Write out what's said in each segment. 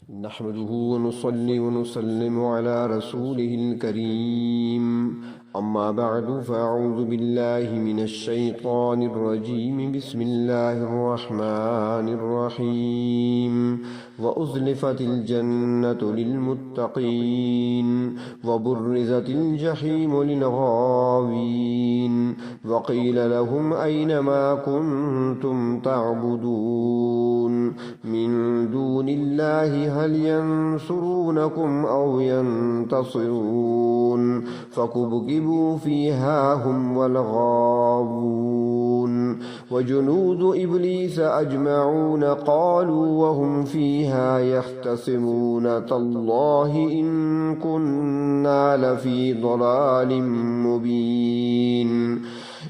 نحمده ونصلي ونسلم على رسوله الكريم أما بعد فأعوذ بالله من الشيطان الرجيم بسم الله الرحمن الرحيم وأزلفت الجنة للمتقين وبرزت الجحيم للغاوين وقيل لهم أين ما كنتم تعبدون من دون الله هل ينصرونكم أو ينتصرون فكبكبوا فيها هم والغاوون وجنود إبليس أجمعون قالوا وهم فيها يختصمون تالله إن كنا لفي ضلال مبين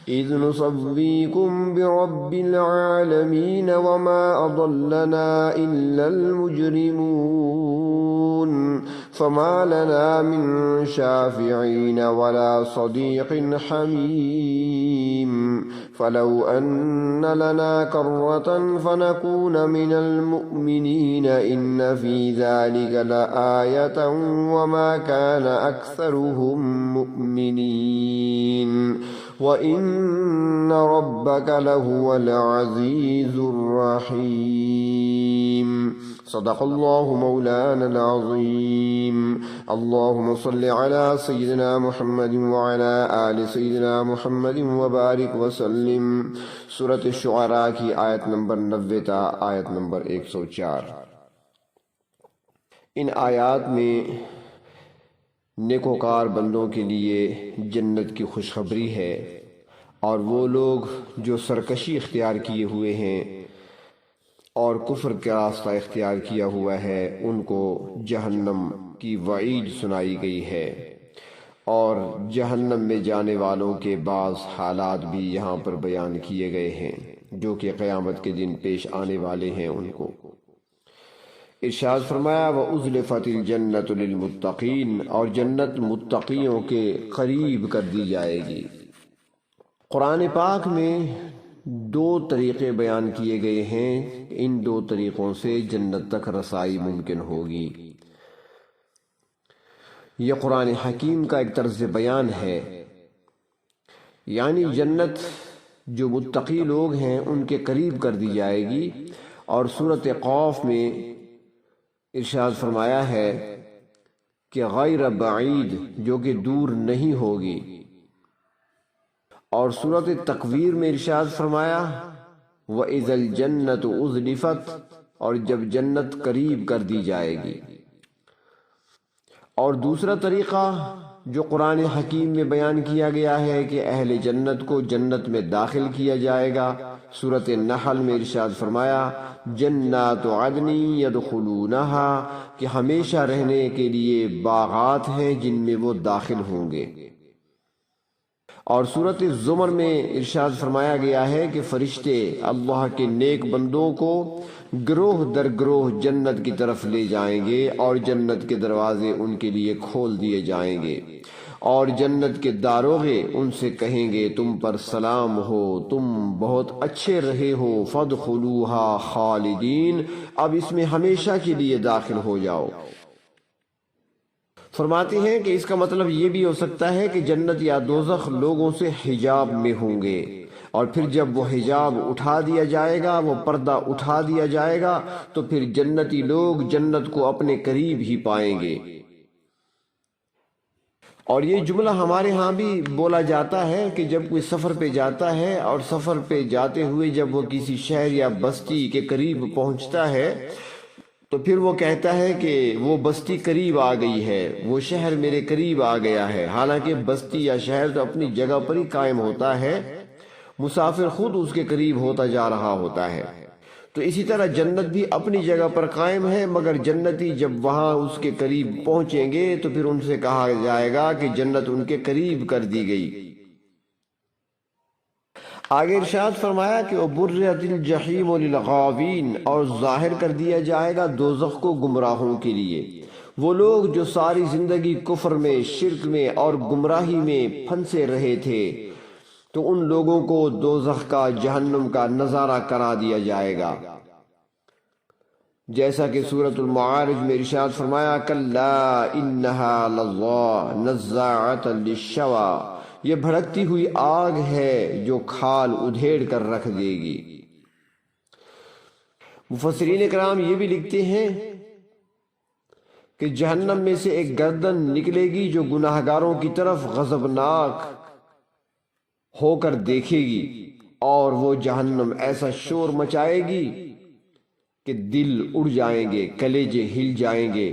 إذ نصفيكم برب العالمين وما أضلنا إلا المجرمون فما لنا من شافعين ولا صديق حميم فلو أن لنا كرة فنكون من المؤمنين إن في ذلك لآية وما كان أكثرهم مؤمنين وإن ربك لهو العزيز الرحيم صدق الله مولانا العظيم اللهم صل على سيدنا محمد وعلى آل سيدنا محمد وبارك وسلم سورة الشعراء کی آیت نمبر 90 تا آیت نمبر 104۔ ان آیات میں نیکوکار بندوں کے لیے جنت کی خوشخبری ہے، اور وہ لوگ جو سرکشی اختیار کیے ہوئے ہیں اور کفر کا راستہ اختیار کیا ہوا ہے ان کو جہنم کی وعید سنائی گئی ہے، اور جہنم میں جانے والوں کے بعض حالات بھی یہاں پر بیان کیے گئے ہیں جو کہ قیامت کے دن پیش آنے والے ہیں۔ ان کو ارشاد فرمایا وَأُزْلِفَتِ الْجَنَّةُ لِلْمُتَّقِينَ، اور جنت متقیوں کے قریب کر دی جائے گی۔ قرآن پاک میں 2 طریقے بیان کیے گئے ہیں، ان 2 طریقوں سے جنت تک رسائی ممکن ہوگی۔ یہ قرآن حکیم کا ایک طرز بیان ہے، یعنی جنت جو متقی لوگ ہیں ان کے قریب کر دی جائے گی، اور سورۃ قاف میں ارشاد فرمایا ہے کہ غیر بعید، جو کہ دور نہیں ہوگی، اور سورۃ تکویر میں ارشاد فرمایا وَإِذَا الْجَنَّةُ أُزْلِفَتْ، اور جب جنت قریب کر دی جائے گی۔ اور دوسرا طریقہ جو قرآن حکیم میں بیان کیا گیا ہے کہ اہل جنت کو جنت میں داخل کیا جائے گا، سورۃ النحل میں ارشاد فرمایا جنات عدن یدخلونہا، کہ ہمیشہ رہنے کے لیے باغات ہیں جن میں وہ داخل ہوں گے۔ اور سورۃ الزمر میں ارشاد فرمایا گیا ہے کہ فرشتے اللہ کے نیک بندوں کو گروہ در گروہ جنت کی طرف لے جائیں گے، اور جنت کے دروازے ان کے لیے کھول دیے جائیں گے، اور جنت کے داروغے ان سے کہیں گے تم پر سلام ہو، تم بہت اچھے رہے ہو، فادخلوہا خالدین، اب اس میں ہمیشہ کے لیے داخل ہو جاؤ۔ فرماتے ہیں کہ اس کا مطلب یہ بھی ہو سکتا ہے کہ جنت یا دوزخ لوگوں سے حجاب میں ہوں گے، اور پھر جب وہ حجاب اٹھا دیا جائے گا، وہ پردہ اٹھا دیا جائے گا، تو پھر جنتی لوگ جنت کو اپنے قریب ہی پائیں گے۔ اور یہ جملہ ہمارے ہاں بھی بولا جاتا ہے کہ جب کوئی سفر پہ جاتا ہے اور سفر پہ جاتے ہوئے جب وہ کسی شہر یا بستی کے قریب پہنچتا ہے تو پھر وہ کہتا ہے کہ وہ بستی قریب آ گئی ہے، وہ شہر میرے قریب آ گیا ہے، حالانکہ بستی یا شہر تو اپنی جگہ پر ہی قائم ہوتا ہے، مسافر خود اس کے قریب ہوتا جا رہا ہوتا ہے۔ تو اسی طرح جنت بھی اپنی جگہ پر قائم ہے، مگر جنتی جب وہاں اس کے قریب پہنچیں گے تو پھر ان سے کہا جائے گا کہ جنت ان کے قریب کر دی گئی۔ آگے ارشاد فرمایا کہ وَبُرِّزَتِ الْجَحِيمُ لِلْغَاوِينَ، اور ظاہر کر دیا جائے گا دوزخ کو گمراہوں کے لیے۔ وہ لوگ جو ساری زندگی کفر میں، شرک میں اور گمراہی میں پھنسے رہے تھے، تو ان لوگوں کو دوزخ کا، جہنم کا نظارہ کرا دیا جائے گا۔ جیسا کہ سورۃ المعارج میں ارشاد فرمایا کلا انہا لظیٰ نزاعۃ للشویٰ، یہ بھڑکتی ہوئی آگ ہے جو کھال ادھیڑ کر رکھ دے گی۔ مفسرین کرام یہ بھی لکھتے ہیں کہ جہنم میں سے ایک گردن نکلے گی جو گناہگاروں کی طرف غضبناک ہو کر دیکھے گی، اور وہ جہنم ایسا شور مچائے گی کہ دل اڑ جائیں گے، کلیجے ہل جائیں گے،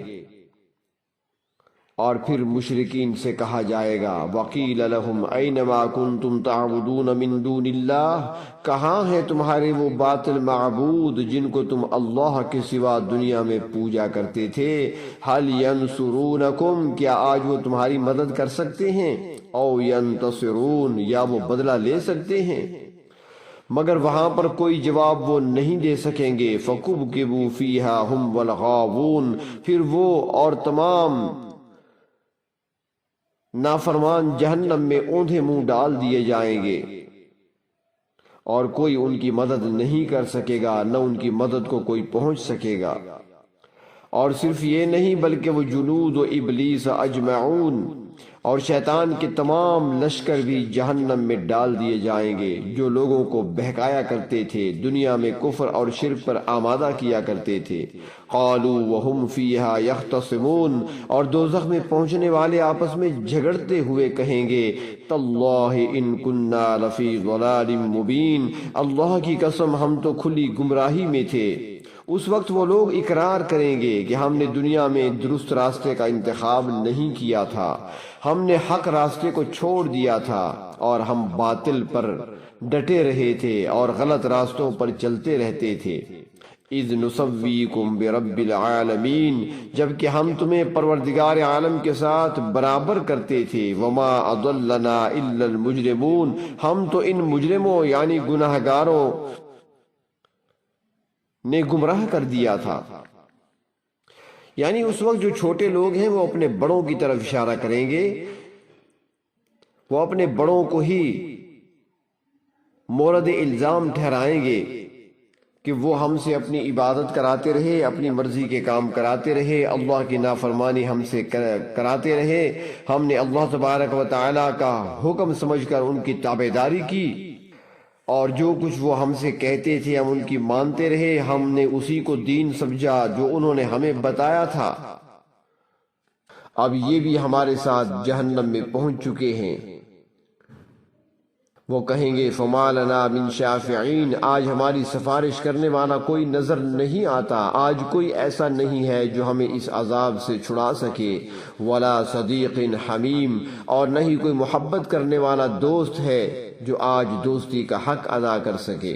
اور پھر مشرکین سے کہا جائے گا وَقِيلَ لَهُمْ أَيْنَ مَا كُنْتُمْ تَعْبُدُونَ مِن دُونِ اللَّهِ، کہاں ہیں تمہارے وہ باطل معبود جن کو تم اللہ کے سوا دنیا میں پوجا کرتے تھے؟ هَلْ يَنْصُرُونَكُمْ، کیا آج وہ تمہاری مدد کر سکتے ہیں؟ او يَنْتَصِرُونَ، یا وہ بدلہ لے سکتے ہیں؟ مگر وہاں پر کوئی جواب وہ نہیں دے سکیں گے۔ فَكُبْكِبُوا فِيهَا هُمْ وَالْغَاوُونَ، پھر وہ اور تمام نافرمان جہنم میں اوندھے منہ ڈال دیے جائیں گے، اور کوئی ان کی مدد نہیں کر سکے گا، نہ ان کی مدد کو کوئی پہنچ سکے گا۔ اور صرف یہ نہیں بلکہ وہ جنود و ابلیس اجمعون، اور شیطان کے تمام لشکر بھی جہنم میں ڈال دیے جائیں گے، جو لوگوں کو بہکایا کرتے تھے، دنیا میں کفر اور شرک پر آمادہ کیا کرتے تھے۔ قالوا وهم فیہا یختصمون، اور دوزخ میں پہنچنے والے آپس میں جھگڑتے ہوئے کہیں گے تاللہ ان کننا لفی ضلال مبین، اللہ کی قسم ہم تو کھلی گمراہی میں تھے۔ اس وقت وہ لوگ اقرار کریں گے کہ ہم نے دنیا میں درست راستے کا انتخاب نہیں کیا تھا، ہم نے حق راستے کو چھوڑ دیا تھا، اور ہم باطل پر ڈٹے رہے تھے اور غلط راستوں پر چلتے رہتے تھے۔ اذ نسویکم برب العالمین، جبکہ ہم تمہیں پروردگار عالم کے ساتھ برابر کرتے تھے۔ وما اضلنا الا المجرمون، ہم تو ان مجرموں یعنی گناہگاروں نے گمراہ کر دیا تھا۔ یعنی اس وقت جو چھوٹے لوگ ہیں وہ اپنے بڑوں کی طرف اشارہ کریں گے، وہ اپنے بڑوں کو ہی مورد الزام ٹھہرائیں گے کہ وہ ہم سے اپنی عبادت کراتے رہے، اپنی مرضی کے کام کراتے رہے، اللہ کی نافرمانی ہم سے کراتے رہے، ہم نے اللہ تبارک و تعالی کا حکم سمجھ کر ان کی تابعداری کی، اور جو کچھ وہ ہم سے کہتے تھے ہم ان کی مانتے رہے، ہم نے اسی کو دین سمجھا جو انہوں نے ہمیں بتایا تھا۔ اب یہ بھی ہمارے ساتھ جہنم میں پہنچ چکے ہیں۔ وہ کہیں گے فما لنا من شافعین، آج ہماری سفارش کرنے والا کوئی نظر نہیں آتا، آج کوئی ایسا نہیں ہے جو ہمیں اس عذاب سے چھڑا سکے۔ ولا صدیق حمیم، اور نہ ہی کوئی محبت کرنے والا دوست ہے جو آج دوستی کا حق ادا کر سکے۔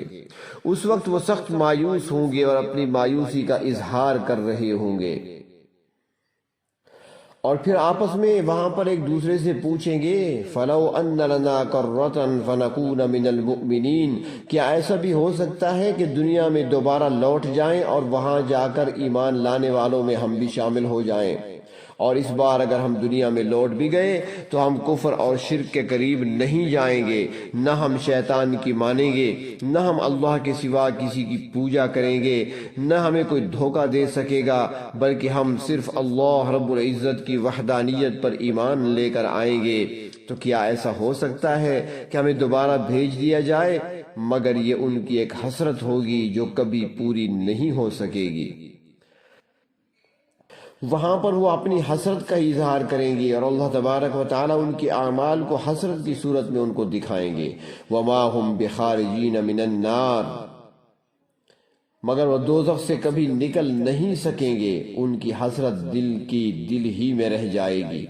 اس وقت وہ سخت مایوس ہوں گے اور اپنی مایوسی کا اظہار کر رہے ہوں گے، اور پھر آپس میں وہاں پر ایک دوسرے سے پوچھیں گے فَلَوْ أَنَّ لَنَا كَرَّةً فَنَكُونَ مِنَ الْمُؤْمِنِينَ، کیا ایسا بھی ہو سکتا ہے کہ دنیا میں دوبارہ لوٹ جائیں اور وہاں جا کر ایمان لانے والوں میں ہم بھی شامل ہو جائیں؟ اور اس بار اگر ہم دنیا میں لوٹ بھی گئے تو ہم کفر اور شرک کے قریب نہیں جائیں گے، نہ ہم شیطان کی مانیں گے، نہ ہم اللہ کے سوا کسی کی پوجا کریں گے، نہ ہمیں کوئی دھوکہ دے سکے گا، بلکہ ہم صرف اللہ رب العزت کی وحدانیت پر ایمان لے کر آئیں گے۔ تو کیا ایسا ہو سکتا ہے کہ ہمیں دوبارہ بھیج دیا جائے؟ مگر یہ ان کی ایک حسرت ہوگی جو کبھی پوری نہیں ہو سکے گی۔ وہاں پر وہ اپنی حسرت کا اظہار کریں گے، اور اللہ تبارک و تعالیٰ ان کے اعمال کو حسرت کی صورت میں ان کو دکھائیں گے۔ وما هم بخارجین من النار، مگر وہ دوزخ سے کبھی نکل نہیں سکیں گے، ان کی حسرت دل ہی میں رہ جائے گی۔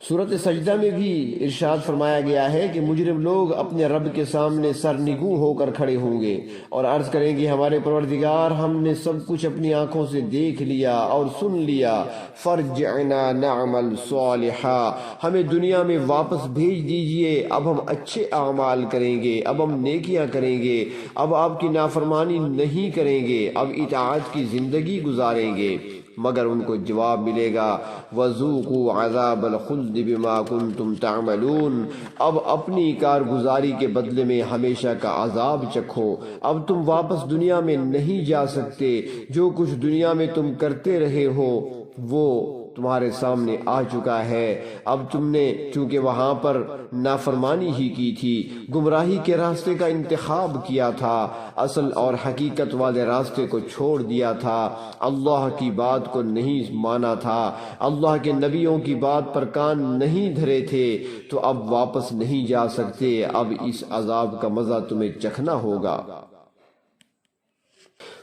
سورۃ سجدہ میں بھی ارشاد فرمایا گیا ہے کہ مجرم لوگ اپنے رب کے سامنے سرنگوں ہو کر کھڑے ہوں گے اور عرض کریں گے ہمارے پروردگار، ہم نے سب کچھ اپنی آنکھوں سے دیکھ لیا اور سن لیا، فرجعنا نعمل صالحا، ہمیں دنیا میں واپس بھیج دیجئے، اب ہم اچھے اعمال کریں گے، اب ہم نیکیاں کریں گے، اب آپ کی نافرمانی نہیں کریں گے، اب اطاعت کی زندگی گزاریں گے۔ مگر ان کو جواب ملے گا وَذُوقُوا عَذَابَ الْخُلْدِ بِمَا كُنْتُمْ تَعْمَلُونَ، اب اپنی کارگزاری کے بدلے میں ہمیشہ کا عذاب چکھو، اب تم واپس دنیا میں نہیں جا سکتے، جو کچھ دنیا میں تم کرتے رہے ہو وہ تمہارے سامنے آ چکا ہے، اب تم نے چونکہ وہاں پر نافرمانی ہی کی تھی، گمراہی کے راستے کا انتخاب کیا تھا، اصل اور حقیقت والے راستے کو چھوڑ دیا تھا، اللہ کی بات کو نہیں مانا تھا، اللہ کے نبیوں کی بات پر کان نہیں دھرے تھے، تو اب واپس نہیں جا سکتے، اب اس عذاب کا مزہ تمہیں چکھنا ہوگا۔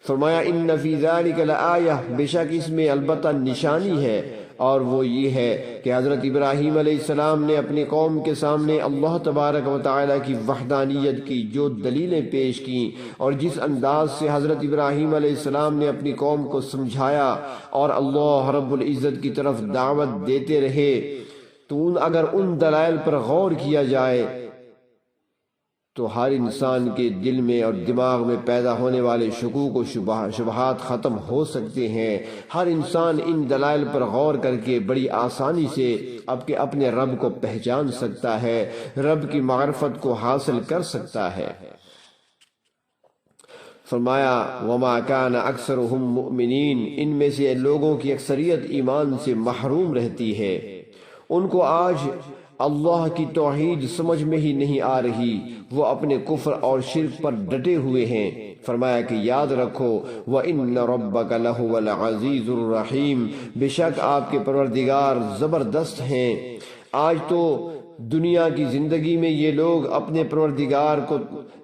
فرمایا ان فی ذلک لآیہ، بے شک اس میں البتہ نشانی ہے، اور وہ یہ ہے کہ حضرت ابراہیم علیہ السلام نے اپنی قوم کے سامنے اللہ تبارک و تعالیٰ کی وحدانیت کی جو دلیلیں پیش کیں، اور جس انداز سے حضرت ابراہیم علیہ السلام نے اپنی قوم کو سمجھایا اور اللہ رب العزت کی طرف دعوت دیتے رہے، تو اگر ان دلائل پر غور کیا جائے تو ہر انسان کے دل میں اور دماغ میں پیدا ہونے والے شکوک و شبہات ختم ہو سکتے ہیں۔ ہر انسان ان دلائل پر غور کر کے بڑی آسانی سے اپنے رب کو پہچان سکتا ہے، رب کی معرفت کو حاصل کر سکتا ہے۔ فرمایا وَمَا كَانَ أَكْثَرُهُم مُؤْمِنِينَ، ان میں سے لوگوں کی اکثریت ایمان سے محروم رہتی ہے، ان کو آج اللہ کی توحید سمجھ میں ہی نہیں آ رہی، وہ اپنے کفر اور شرک پر ڈٹے ہوئے ہیں۔ فرمایا کہ یاد رکھو وَإِنَّ رَبَّكَ لَهُوَ الْعَزِيزُ الرَّحِيمُ، بے شک آپ کے پروردگار زبردست ہیں۔ آج تو دنیا کی زندگی میں یہ لوگ اپنے پروردگار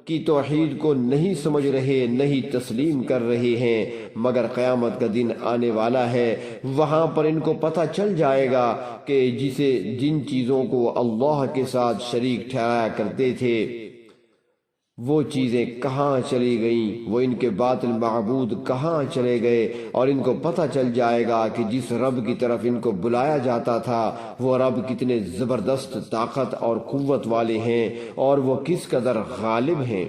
کی توحید کو نہیں سمجھ رہے، نہیں تسلیم کر رہے ہیں، مگر قیامت کا دن آنے والا ہے، وہاں پر ان کو پتہ چل جائے گا کہ جن چیزوں کو اللہ کے ساتھ شریک ٹھہرایا کرتے تھے وہ چیزیں کہاں چلی گئیں، وہ ان کے باطل معبود کہاں چلے گئے، اور ان کو پتہ چل جائے گا کہ جس رب کی طرف ان کو بلایا جاتا تھا وہ رب کتنے زبردست طاقت اور قوت والے ہیں، اور وہ کس قدر غالب ہیں۔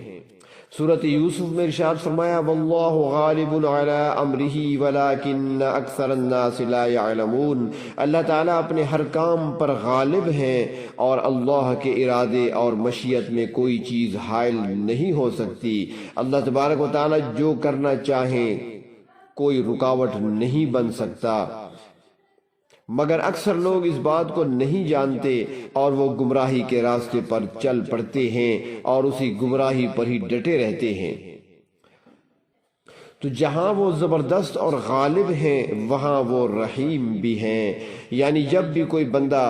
سورۃ یوسف میں ارشاد فرمایا واللہ غالب علی امرہ ولکن اکثر الناس لا یعلمون، اللہ تعالیٰ اپنے ہر کام پر غالب ہیں، اور اللہ کے ارادے اور مشیت میں کوئی چیز حائل نہیں ہو سکتی۔ اللہ تبارک و تعالیٰ جو کرنا چاہیں کوئی رکاوٹ نہیں بن سکتا، مگر اکثر لوگ اس بات کو نہیں جانتے اور وہ گمراہی کے راستے پر چل پڑتے ہیں اور اسی گمراہی پر ہی ڈٹے رہتے ہیں۔ تو جہاں وہ زبردست اور غالب ہیں وہاں وہ رحیم بھی ہیں، یعنی جب بھی کوئی بندہ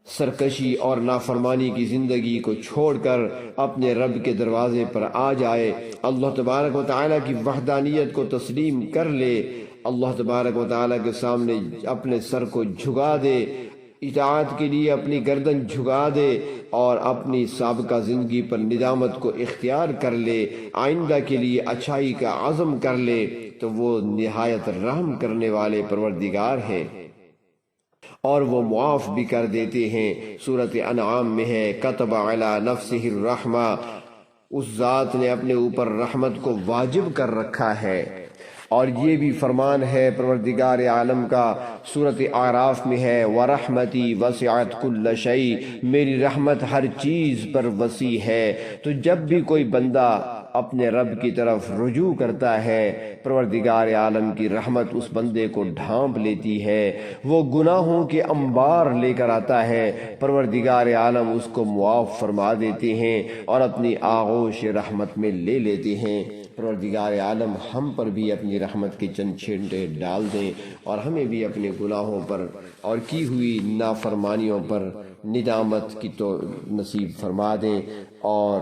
سرکشی اور نافرمانی کی زندگی کو چھوڑ کر اپنے رب کے دروازے پر آ جائے، اللہ تبارک و تعالیٰ کی وحدانیت کو تسلیم کر لے، اللہ تبارک و تعالیٰ کے سامنے اپنے سر کو جھکا دے، اطاعت کے لیے اپنی گردن جھکا دے اور اپنی سابقہ زندگی پر ندامت کو اختیار کر لے، آئندہ کے لیے اچھائی کا عزم کر لے، تو وہ نہایت رحم کرنے والے پروردگار ہیں اور وہ معاف بھی کر دیتے ہیں۔ سورۃ انعام میں ہے کتب علی نفسہ الرحمہ، اس ذات نے اپنے اوپر رحمت کو واجب کر رکھا ہے، اور یہ بھی فرمان ہے پروردگار عالم کا سورۃ اعراف میں ہے وَرَحْمَتِي وَسِعَتْ كُلَّ شَيْءٍ، میری رحمت ہر چیز پر وسیع ہے۔ تو جب بھی کوئی بندہ اپنے رب کی طرف رجوع کرتا ہے پروردگار عالم کی رحمت اس بندے کو ڈھانپ لیتی ہے، وہ گناہوں کے انبار لے کر آتا ہے، پروردگار عالم اس کو معاف فرما دیتے ہیں اور اپنی آغوش رحمت میں لے لیتے ہیں۔ پروردگار عالم ہم پر بھی اپنی رحمت کے چند چھینٹے ڈال دیں اور ہمیں بھی اپنے گناہوں پر اور کی ہوئی نافرمانیوں پر ندامت کی تو نصیب فرما دیں اور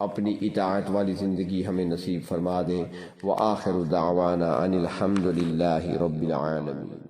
اپنی اطاعت والی زندگی ہمیں نصیب فرما دیں۔ وآخر دعوانا ان الحمد للہ رب العالمین۔